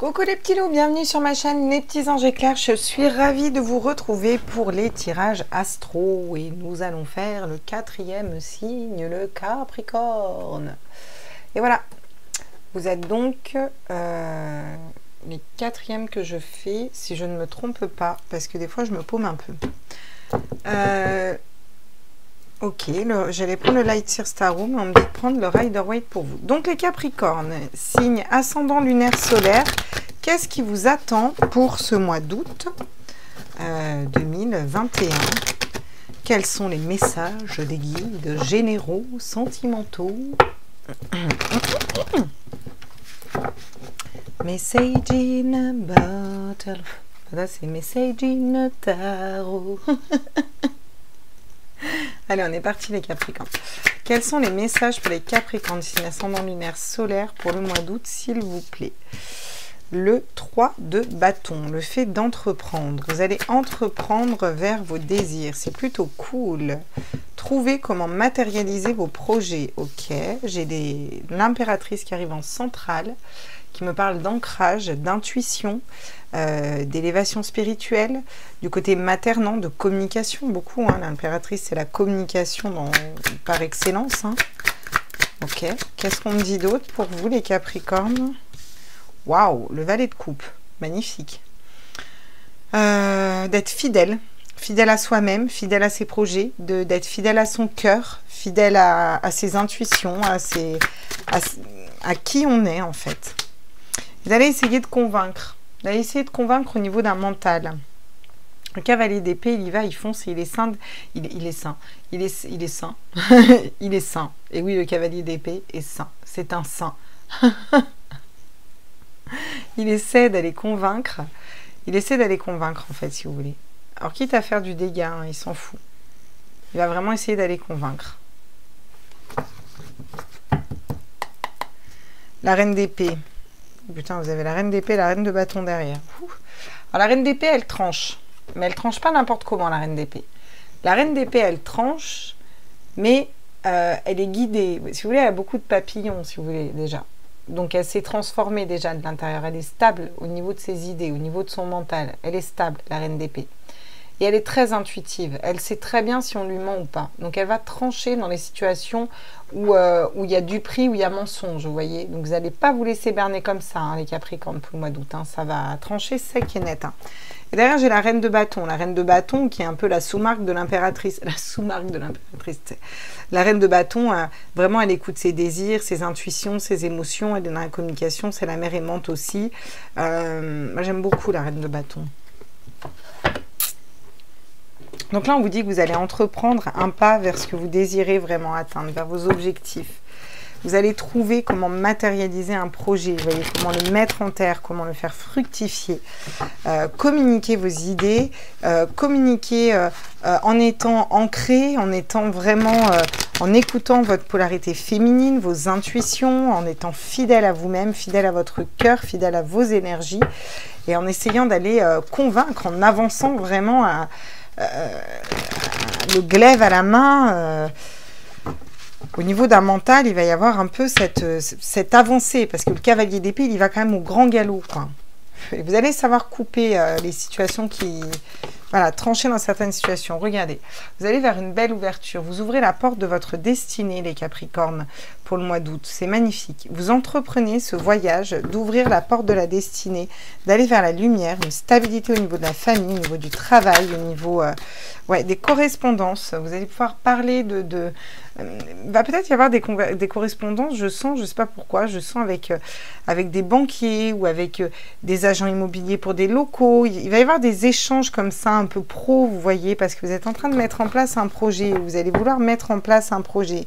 Coucou les petits loups, bienvenue sur ma chaîne Les Petits Anges Éclairs. Je suis ravie de vous retrouver pour les tirages astro et nous allons faire le quatrième signe, le Capricorne. Et voilà, vous êtes donc les quatrièmes que je fais, si je ne me trompe pas, parce que des fois je me paume un peu. Ok, j'allais prendre le Light Seer Tarot, mais on me dit de prendre le Rider Waite pour vous. Donc les Capricornes, signe ascendant lunaire solaire, qu'est-ce qui vous attend pour ce mois d'août 2021? Quels sont les messages des guides généraux, sentimentaux? Message in a bottle. Là, c'est Message in a tarot. Allez, on est parti les Capricornes. Quels sont les messages pour les Capricornes, signe ascendant lunaire solaire pour le mois d'août, s'il vous plaît? Le 3 de bâton, le fait d'entreprendre. Vous allez entreprendre vers vos désirs. C'est plutôt cool. Trouvez comment matérialiser vos projets. Ok, j'ai l'impératrice qui arrive en centrale, qui me parle d'ancrage, d'intuition, d'élévation spirituelle, du côté maternant, de communication, beaucoup. Hein. L'impératrice, c'est la communication par excellence. Hein. Ok, qu'est-ce qu'on me dit d'autre pour vous, les Capricornes? Waouh, le valet de coupe, magnifique. D'être fidèle, fidèle à soi-même, fidèle à ses projets, d'être fidèle à son cœur, fidèle à ses intuitions, à qui on est en fait. Vous allez essayer de convaincre. Vous allez essayer de convaincre au niveau d'un mental. Le cavalier d'épée, il y va, il fonce, il est sain. Il est sain. Il est sain. Il est sain. Et oui, le cavalier d'épée est sain. C'est un saint. Il essaie d'aller convaincre. Il essaie d'aller convaincre, en fait, si vous voulez. Alors, quitte à faire du dégât, hein, il s'en fout. Il va vraiment essayer d'aller convaincre. La reine d'épée. Putain, vous avez la reine d'épée et la reine de bâton derrière. Alors, la reine d'épée, elle tranche. Mais elle tranche pas n'importe comment, la reine d'épée. La reine d'épée, elle tranche, mais elle est guidée. Si vous voulez, elle a beaucoup de papillons, si vous voulez, déjà. Donc, elle s'est transformée déjà de l'intérieur. Elle est stable au niveau de ses idées, au niveau de son mental. Elle est stable, la reine d'épée. Et elle est très intuitive. Elle sait très bien si on lui ment ou pas. Donc, elle va trancher dans les situations où il y a duperie, où il y a mensonge, vous voyez. Donc, vous n'allez pas vous laisser berner comme ça, hein, les Capricornes, pour le mois d'août. Hein. Ça va trancher sec et net. Hein. Et derrière, j'ai la reine de bâton. La reine de bâton qui est un peu la sous-marque de l'impératrice. La sous-marque de l'impératrice. La reine de bâton, vraiment, elle écoute ses désirs, ses intuitions, ses émotions. Elle est dans la communication. C'est la mère aimante aussi. Moi, j'aime beaucoup la reine de bâton. Donc là, on vous dit que vous allez entreprendre un pas vers ce que vous désirez vraiment atteindre, vers vos objectifs. Vous allez trouver comment matérialiser un projet, vous voyez, comment le mettre en terre, comment le faire fructifier. Communiquer vos idées, communiquer en étant ancré, en étant vraiment, en écoutant votre polarité féminine, vos intuitions, en étant fidèle à vous-même, fidèle à votre cœur, fidèle à vos énergies, et en essayant d'aller convaincre, en avançant vraiment le glaive à la main. Au niveau d'un mental, il va y avoir un peu cette avancée, parce que le cavalier d'épée, il y va quand même au grand galop, quoi. Et vous allez savoir couper les situations qui... Voilà, trancher dans certaines situations. Regardez, vous allez vers une belle ouverture. Vous ouvrez la porte de votre destinée, les Capricornes, pour le mois d'août. C'est magnifique. Vous entreprenez ce voyage d'ouvrir la porte de la destinée, d'aller vers la lumière, une stabilité au niveau de la famille, au niveau du travail, au niveau des correspondances. Vous allez pouvoir parler va peut-être y avoir des correspondances, je sens, je ne sais pas pourquoi, je sens avec des banquiers ou avec des agents immobiliers pour des locaux. Il va y avoir des échanges comme ça, un peu pro, vous voyez, parce que vous êtes en train de mettre en place un projet, vous allez vouloir mettre en place un projet. Donc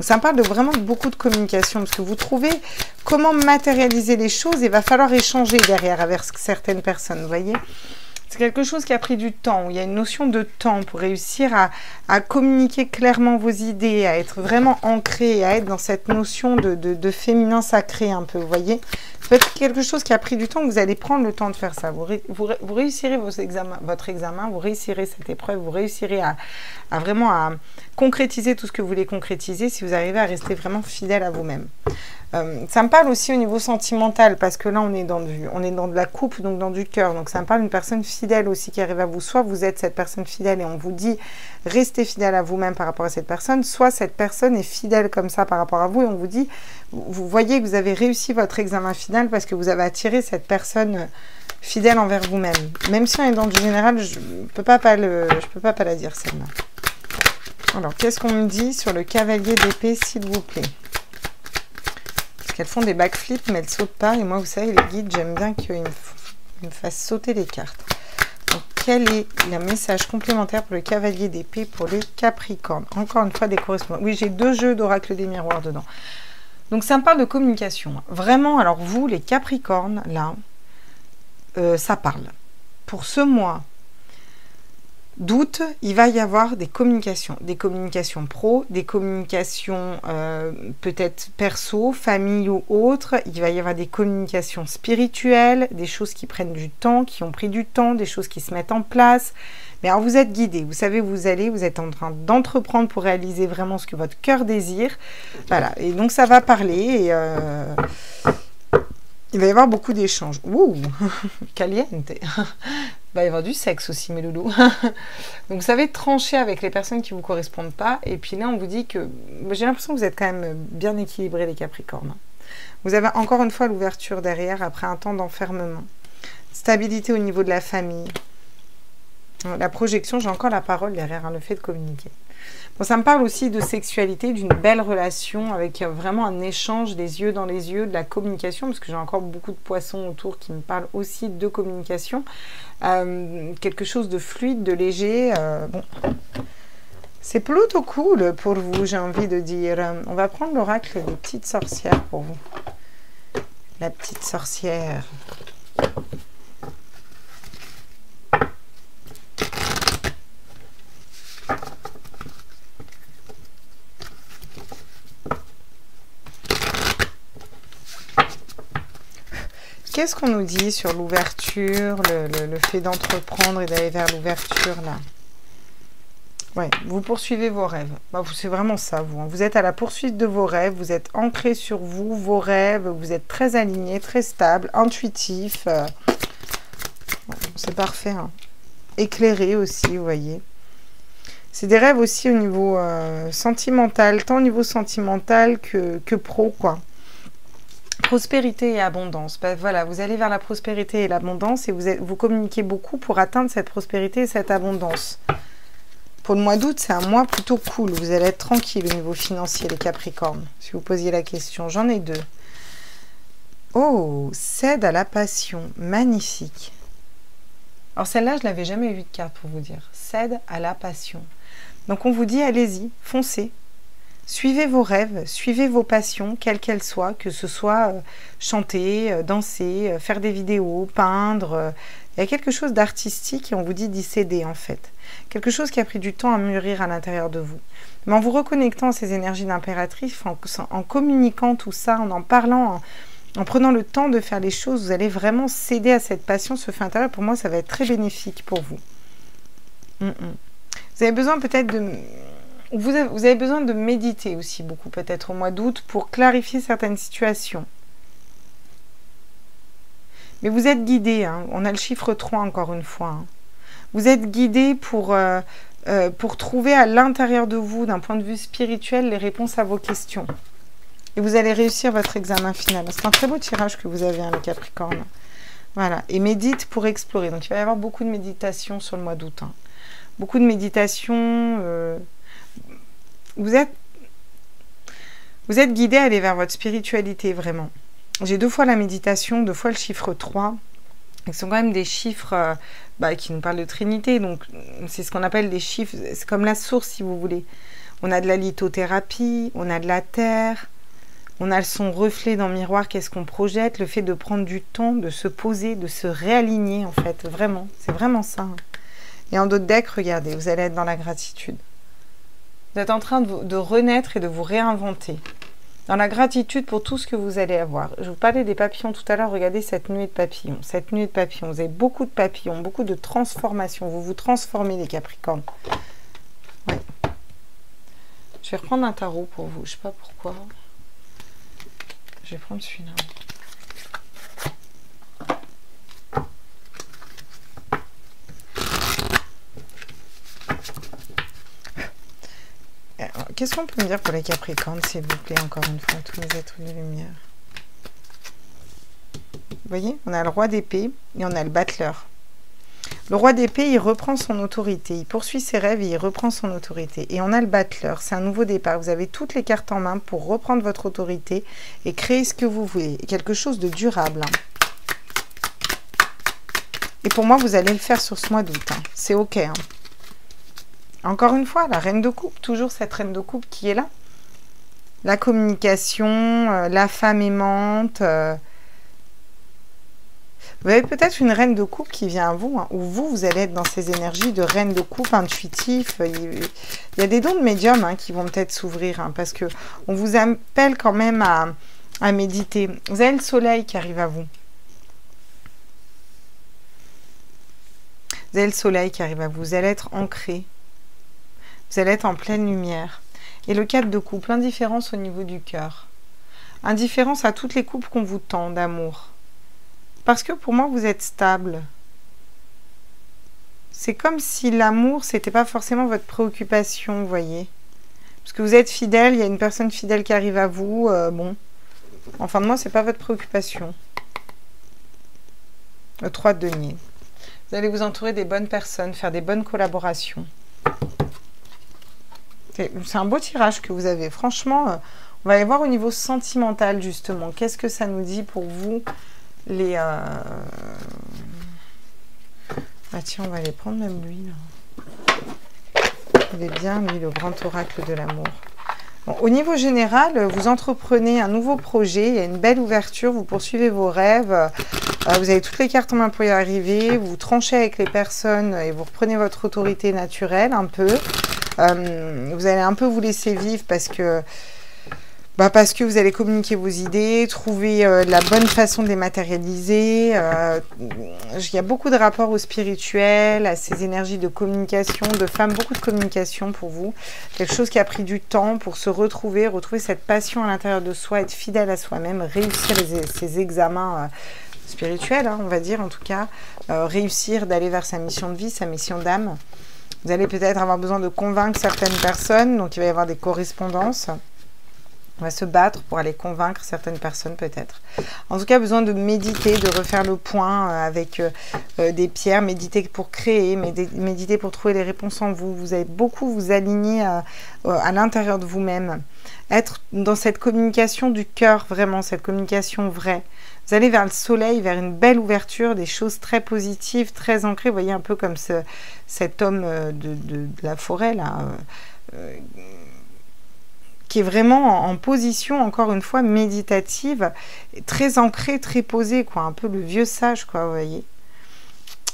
ça me parle vraiment de beaucoup de communication, parce que vous trouvez comment matérialiser les choses et il va falloir échanger derrière avec certaines personnes, vous voyez. C'est quelque chose qui a pris du temps, où il y a une notion de temps pour réussir à communiquer clairement vos idées, à être vraiment ancré, à être dans cette notion de féminin sacré un peu, vous voyez. Ça peut être quelque chose qui a pris du temps, vous allez prendre le temps de faire ça. Vous réussirez votre examen, vous réussirez cette épreuve, vous réussirez à vraiment concrétiser tout ce que vous voulez concrétiser si vous arrivez à rester vraiment fidèle à vous-même. Ça me parle aussi au niveau sentimental, parce que là, on est dans de la coupe, donc dans du cœur. Donc, ça me parle d'une personne fidèle aussi qui arrive à vous. Soit vous êtes cette personne fidèle et on vous dit, restez fidèle à vous-même par rapport à cette personne. Soit cette personne est fidèle comme ça par rapport à vous et on vous dit, vous voyez que vous avez réussi votre examen final parce que vous avez attiré cette personne fidèle envers vous-même. Même si on est dans du général, je ne peux pas la dire celle-là. Alors, qu'est-ce qu'on me dit sur le cavalier d'épée, s'il vous plaît? Parce qu'elles font des backflips, mais elles ne sautent pas. Et moi, vous savez, les guides, j'aime bien qu'ils me fassent sauter les cartes. Donc, quel est le message complémentaire pour le cavalier d'épée pour les Capricornes? Encore une fois, des correspondances. Oui, j'ai 2 jeux d'oracle des miroirs dedans. Donc, ça me parle de communication. Vraiment, alors vous, les Capricornes, là, ça parle. Pour ce mois d'août, il va y avoir des communications pro, des communications peut-être perso, famille ou autres. Il va y avoir des communications spirituelles, des choses qui prennent du temps, qui ont pris du temps, des choses qui se mettent en place. Mais alors vous êtes guidé, vous savez où vous allez, vous êtes en train d'entreprendre pour réaliser vraiment ce que votre cœur désire. Voilà, et donc ça va parler et il va y avoir beaucoup d'échanges. Ouh, caliente. Il va y avoir du sexe aussi, mes loulous. Donc, vous savez trancher avec les personnes qui ne vous correspondent pas. Et puis là, on vous dit que... J'ai l'impression que vous êtes quand même bien équilibrés, les Capricornes. Vous avez encore une fois l'ouverture derrière après un temps d'enfermement. Stabilité au niveau de la famille. La projection, j'ai encore la parole derrière, hein, le fait de communiquer. Bon, ça me parle aussi de sexualité, d'une belle relation avec vraiment un échange des yeux dans les yeux, de la communication, parce que j'ai encore beaucoup de poissons autour qui me parlent aussi de communication. Quelque chose de fluide, de léger. Bon. C'est plutôt cool pour vous, j'ai envie de dire. On va prendre l'oracle des petites sorcières pour vous. La petite sorcière. Qu'est-ce qu'on nous dit sur l'ouverture, le fait d'entreprendre et d'aller vers l'ouverture, là? Ouais, vous poursuivez vos rêves. Bah, c'est vraiment ça, vous. Hein. Vous êtes à la poursuite de vos rêves, vous êtes ancré sur vous, vos rêves, vous êtes très aligné, très stable, intuitif. C'est parfait. Hein. Éclairé aussi, vous voyez. C'est des rêves aussi au niveau sentimental, tant au niveau sentimental que pro, quoi. Prospérité et abondance. Ben voilà, vous allez vers la prospérité et l'abondance et vous communiquez beaucoup pour atteindre cette prospérité et cette abondance. Pour le mois d'août, c'est un mois plutôt cool. Vous allez être tranquille au niveau financier, les Capricornes, si vous posiez la question. J'en ai 2. Oh, cède à la passion. Magnifique. Alors celle-là, je ne l'avais jamais vue de carte pour vous dire. Cède à la passion. Donc on vous dit, allez-y, foncez. Suivez vos rêves, suivez vos passions, quelles qu'elles soient, que ce soit chanter, danser, faire des vidéos, peindre. Il y a quelque chose d'artistique et on vous dit d'y céder en fait. Quelque chose qui a pris du temps à mûrir à l'intérieur de vous. Mais en vous reconnectant à ces énergies d'impératrice, en communiquant tout ça, en parlant, en prenant le temps de faire les choses, vous allez vraiment céder à cette passion, ce feu intérieur. Pour moi, ça va être très bénéfique pour vous. Vous avez besoin peut-être de... Vous avez besoin de méditer aussi beaucoup, peut-être au mois d'août, pour clarifier certaines situations. Mais vous êtes guidé, hein. On a le chiffre 3 encore une fois. Hein. Vous êtes guidé pour trouver à l'intérieur de vous, d'un point de vue spirituel, les réponses à vos questions. Et vous allez réussir votre examen final. C'est un très beau tirage que vous avez, hein, les Capricornes. Voilà, et médite pour explorer. Donc il va y avoir beaucoup de méditation sur le mois d'août. Hein. Beaucoup de méditation... Vous êtes guidé à aller vers votre spiritualité, vraiment. J'ai 2 fois la méditation, 2 fois le chiffre 3. Ce sont quand même des chiffres qui nous parlent de Trinité. Donc, c'est ce qu'on appelle des chiffres. C'est comme la source, si vous voulez. On a de la lithothérapie, on a de la terre, on a son reflet dans le miroir, qu'est-ce qu'on projette, le fait de prendre du temps, de se poser, de se réaligner, en fait. Vraiment, c'est vraiment ça. Et en d'autres decks, regardez, vous allez être dans la gratitude. Vous êtes en train de renaître et de vous réinventer. Dans la gratitude pour tout ce que vous allez avoir. Je vous parlais des papillons tout à l'heure. Regardez cette nuée de papillons. Cette nuée de papillons. Vous avez beaucoup de papillons, beaucoup de transformations. Vous vous transformez, les Capricornes. Ouais. Je vais reprendre un tarot pour vous. Je ne sais pas pourquoi. je vais prendre celui-là. Qu'est-ce qu'on peut me dire pour les Capricornes, s'il vous plaît, encore une fois, tous les êtres de lumière? Vous voyez, on a le roi d'épée et on a le battleur. Le roi d'épée, il reprend son autorité, il poursuit ses rêves et il reprend son autorité. Et on a le battleur, c'est un nouveau départ. Vous avez toutes les cartes en main pour reprendre votre autorité et créer ce que vous voulez. Quelque chose de durable. Et pour moi, vous allez le faire sur ce mois d'août. C'est OK. Encore une fois, la reine de coupe, toujours cette reine de coupe qui est là. La communication, la femme aimante. Vous avez peut-être une reine de coupe qui vient à vous, ou vous allez être dans ces énergies de reine de coupe intuitif. Il y a des dons de médium qui vont peut-être s'ouvrir, parce que on vous appelle quand même à méditer. Vous avez le soleil qui arrive à vous. Vous avez le soleil qui arrive à vous. Vous allez être ancré. Vous allez être en pleine lumière. Et le 4 de coupe, l'indifférence au niveau du cœur. Indifférence à toutes les coupes qu'on vous tend d'amour. Parce que pour moi, vous êtes stable. C'est comme si l'amour, c'était pas forcément votre préoccupation, vous voyez. Parce que vous êtes fidèle, il y a une personne fidèle qui arrive à vous. Bon, en fin de mois, c'est pas votre préoccupation. Le 3 de denier. Vous allez vous entourer des bonnes personnes, faire des bonnes collaborations. C'est un beau tirage que vous avez. Franchement, on va aller voir au niveau sentimental, justement. Qu'est-ce que ça nous dit pour vous, les... Ah tiens, on va aller prendre même lui, là. Il est bien, lui, le grand oracle de l'amour. Bon, au niveau général, vous entreprenez un nouveau projet, il y a une belle ouverture, vous poursuivez vos rêves, vous avez toutes les cartes en main pour y arriver, vous tranchez avec les personnes et vous reprenez votre autorité naturelle un peu. Vous allez un peu vous laisser vivre parce que vous allez communiquer vos idées, trouver la bonne façon de les matérialiser. Il y a beaucoup de rapports au spirituel, à ces énergies de communication, de femmes, beaucoup de communication pour vous. Quelque chose qui a pris du temps pour se retrouver cette passion à l'intérieur de soi, être fidèle à soi-même, réussir ces examens spirituels, on va dire en tout cas, réussir d'aller vers sa mission de vie, sa mission d'âme. Vous allez peut-être avoir besoin de convaincre certaines personnes, donc il va y avoir des correspondances. On va se battre pour aller convaincre certaines personnes peut-être. En tout cas, besoin de méditer, de refaire le point avec des pierres, méditer pour créer, méditer pour trouver les réponses en vous. Vous allez beaucoup vous aligner à l'intérieur de vous-même. Être dans cette communication du cœur, vraiment, cette communication vraie. Vous allez vers le soleil, vers une belle ouverture, des choses très positives, très ancrées. Vous voyez un peu comme cet homme de la forêt, là, qui est vraiment en position, encore une fois, méditative, très ancrée, très posée, quoi, un peu le vieux sage, quoi, vous voyez.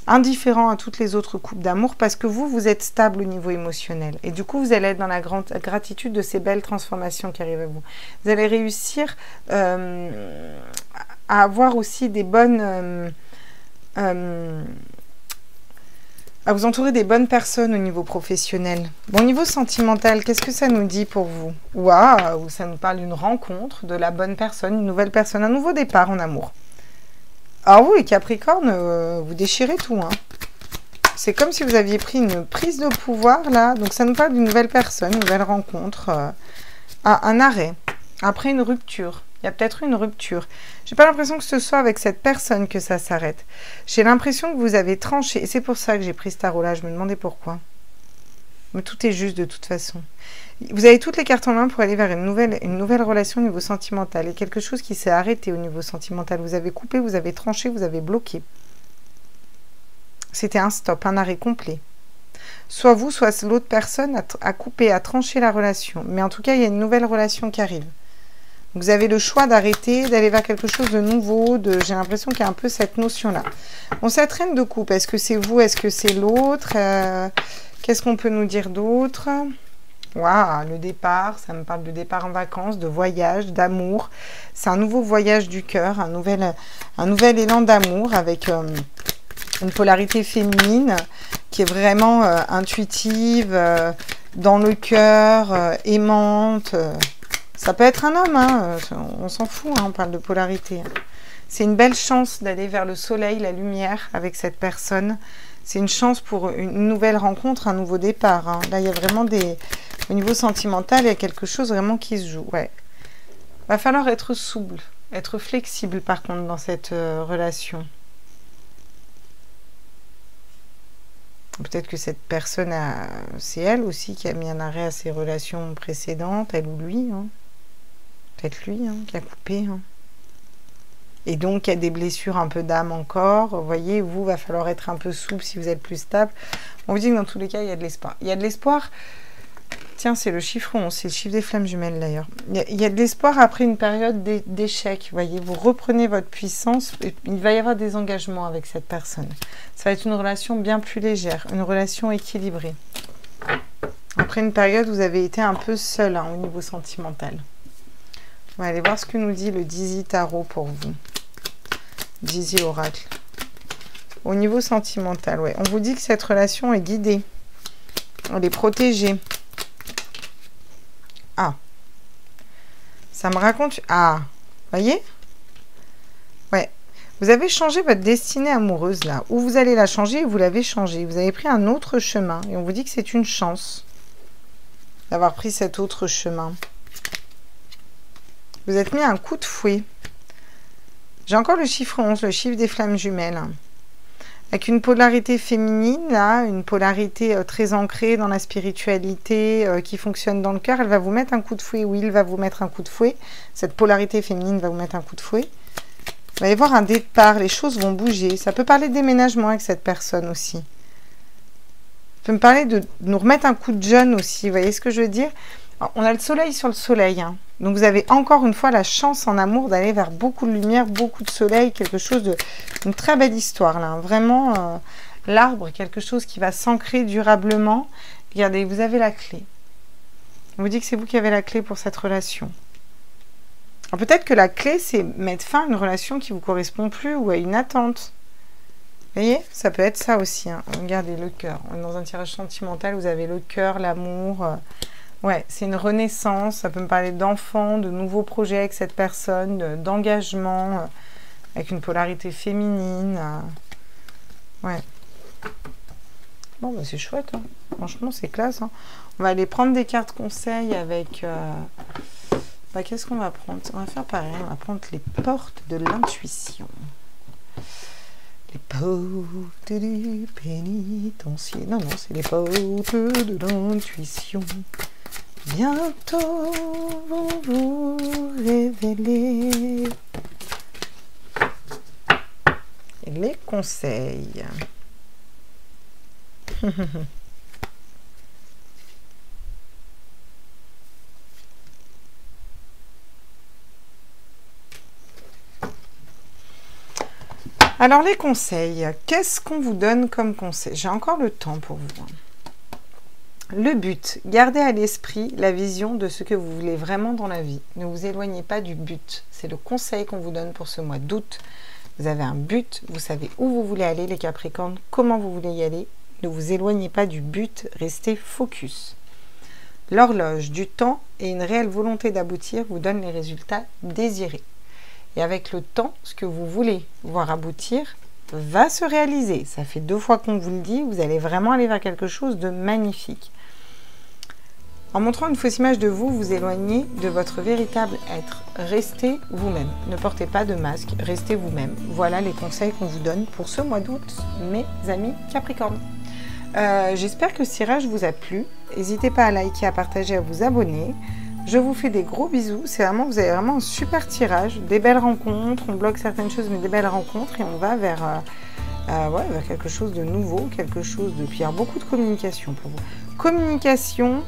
Indifférent à toutes les autres coupes d'amour, parce que vous êtes stable au niveau émotionnel. Et du coup, vous allez être dans la grande gratitude de ces belles transformations qui arrivent à vous. Vous allez réussir à avoir aussi des bonnes... à vous entourer des bonnes personnes au niveau professionnel. Bon, au niveau sentimental, qu'est-ce que ça nous dit pour vous? Waouh, ça nous parle d'une rencontre, de la bonne personne, une nouvelle personne, un nouveau départ en amour. Ah oui, Capricorne, vous déchirez tout. C'est comme si vous aviez pris une prise de pouvoir, là. Donc, ça nous parle d'une nouvelle personne, une nouvelle rencontre, un arrêt, après une rupture. Il y a peut-être une rupture. J'ai pas l'impression que ce soit avec cette personne que ça s'arrête. J'ai l'impression que vous avez tranché. Et c'est pour ça que j'ai pris ce tarot-là. Je me demandais pourquoi. Mais tout est juste de toute façon. Vous avez toutes les cartes en main pour aller vers une nouvelle relation au niveau sentimental. Et quelque chose qui s'est arrêté au niveau sentimental. Vous avez coupé, vous avez tranché, vous avez bloqué. C'était un stop, un arrêt complet. Soit vous, soit l'autre personne a coupé, a tranché la relation. Mais en tout cas, il y a une nouvelle relation qui arrive. Vous avez le choix d'arrêter, d'aller vers quelque chose de nouveau. J'ai l'impression qu'il y a un peu cette notion-là. Bon, cette reine de coupe, est-ce que c'est vous? Est-ce que c'est l'autre? Qu'est-ce qu'on peut nous dire d'autre? Waouh, le départ, ça me parle de départ en vacances, de voyage, d'amour. C'est un nouveau voyage du cœur, un nouvel élan d'amour avec une polarité féminine qui est vraiment intuitive, dans le cœur, aimante. Ça peut être un homme, hein, on s'en fout, hein, on parle de polarité. C'est une belle chance d'aller vers le soleil, la lumière avec cette personne. C'est une chance pour une nouvelle rencontre, un nouveau départ. Hein. Là, il y a vraiment des... Au niveau sentimental, il y a quelque chose vraiment qui se joue. Ouais. Va falloir être souple, être flexible par contre dans cette relation. Peut-être que cette personne, c'est elle aussi qui a mis un arrêt à ses relations précédentes, elle ou lui. Hein. Peut-être lui hein, qui a coupé. Hein. Et donc, il y a des blessures un peu d'âme encore. Vous voyez, vous, va falloir être un peu souple si vous êtes plus stable. On vous dit que dans tous les cas, il y a de l'espoir. Il y a de l'espoir. Tiens, c'est le chiffre 11, c'est le chiffre des flammes jumelles d'ailleurs. Il y a de l'espoir après une période d'échec. Vous voyez, vous reprenez votre puissance. Et il va y avoir des engagements avec cette personne. Ça va être une relation bien plus légère, une relation équilibrée. Après une période où vous avez été un peu seul hein, au niveau sentimental. On va aller voir ce que nous dit le Dizzy Tarot pour vous. Dizzy Oracle. Au niveau sentimental, ouais. On vous dit que cette relation est guidée. Elle est protégée. Ah. Ça me raconte... Ah. Voyez? Ouais. Vous avez changé votre destinée amoureuse, là. Ou vous allez la changer et vous l'avez changée. Vous avez pris un autre chemin. Et on vous dit que c'est une chance d'avoir pris cet autre chemin. Vous êtes mis un coup de fouet. J'ai encore le chiffre 11, le chiffre des flammes jumelles. Avec une polarité féminine, là, une polarité très ancrée dans la spiritualité, qui fonctionne dans le cœur, elle va vous mettre un coup de fouet, ou il va vous mettre un coup de fouet. Cette polarité féminine va vous mettre un coup de fouet. Il va y avoir un départ, les choses vont bouger. Ça peut parler de déménagement avec cette personne aussi. Ça peut me parler de nous remettre un coup de jeune aussi, vous voyez ce que je veux dire? Alors, on a le soleil sur le soleil, hein. Donc vous avez encore une fois la chance en amour d'aller vers beaucoup de lumière, beaucoup de soleil, quelque chose de... Une très belle histoire là, hein. Vraiment l'arbre, quelque chose qui va s'ancrer durablement. Regardez, vous avez la clé. On vous dit que c'est vous qui avez la clé pour cette relation. Alors peut-être que la clé, c'est mettre fin à une relation qui ne vous correspond plus ou à une attente. Vous voyez, ça peut être ça aussi. Hein. Regardez, le cœur. Dans un tirage sentimental, vous avez le cœur, l'amour... Ouais, c'est une renaissance, ça peut me parler d'enfants, de nouveaux projets avec cette personne, d'engagement, avec une polarité féminine. Ouais. Bon, bah c'est chouette, hein. Franchement, c'est classe. Hein. On va aller prendre des cartes conseils avec... Bah, qu'est-ce qu'on va prendre? On va faire pareil, on va prendre les portes de l'intuition. Les portes du pénitencier. Non, non, c'est les portes de l'intuition. Bientôt vont vous révéler les conseils. Alors les conseils, qu'est-ce qu'on vous donne comme conseil? J'ai encore le temps pour vous. Le but, gardez à l'esprit la vision de ce que vous voulez vraiment dans la vie. Ne vous éloignez pas du but. C'est le conseil qu'on vous donne pour ce mois d'août. Vous avez un but, vous savez où vous voulez aller les Capricornes, comment vous voulez y aller. Ne vous éloignez pas du but, restez focus. L'horloge du temps et une réelle volonté d'aboutir vous donnent les résultats désirés. Et avec le temps, ce que vous voulez voir aboutir va se réaliser. Ça fait 2 fois qu'on vous le dit, vous allez vraiment aller vers quelque chose de magnifique. En montrant une fausse image de vous, vous éloignez de votre véritable être. Restez vous-même. Ne portez pas de masque, restez vous-même. Voilà les conseils qu'on vous donne pour ce mois d'août, mes amis Capricorne. J'espère que ce tirage vous a plu. N'hésitez pas à liker, à partager, à vous abonner. Je vous fais des gros bisous. C'est vraiment, vous avez vraiment un super tirage, des belles rencontres. On bloque certaines choses, mais des belles rencontres. Et on va vers, vers quelque chose de nouveau, quelque chose de... Puis il y a beaucoup de communication pour vous. Communication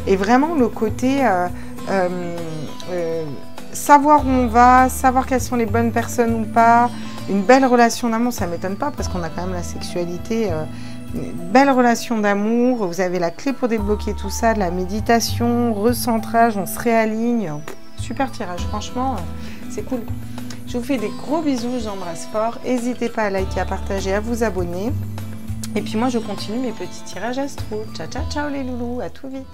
et vraiment le côté savoir où on va, savoir quelles sont les bonnes personnes ou pas. Une belle relation d'amour, ça ne m'étonne pas parce qu'on a quand même la sexualité... Une belle relation d'amour, vous avez la clé pour débloquer tout ça, de la méditation, recentrage, on se réaligne. Super tirage, franchement, c'est cool. Je vous fais des gros bisous, j'embrasse fort. N'hésitez pas à liker, à partager, à vous abonner. Et puis moi, je continue mes petits tirages astro. Ciao, ciao, ciao les loulous, à tout vite.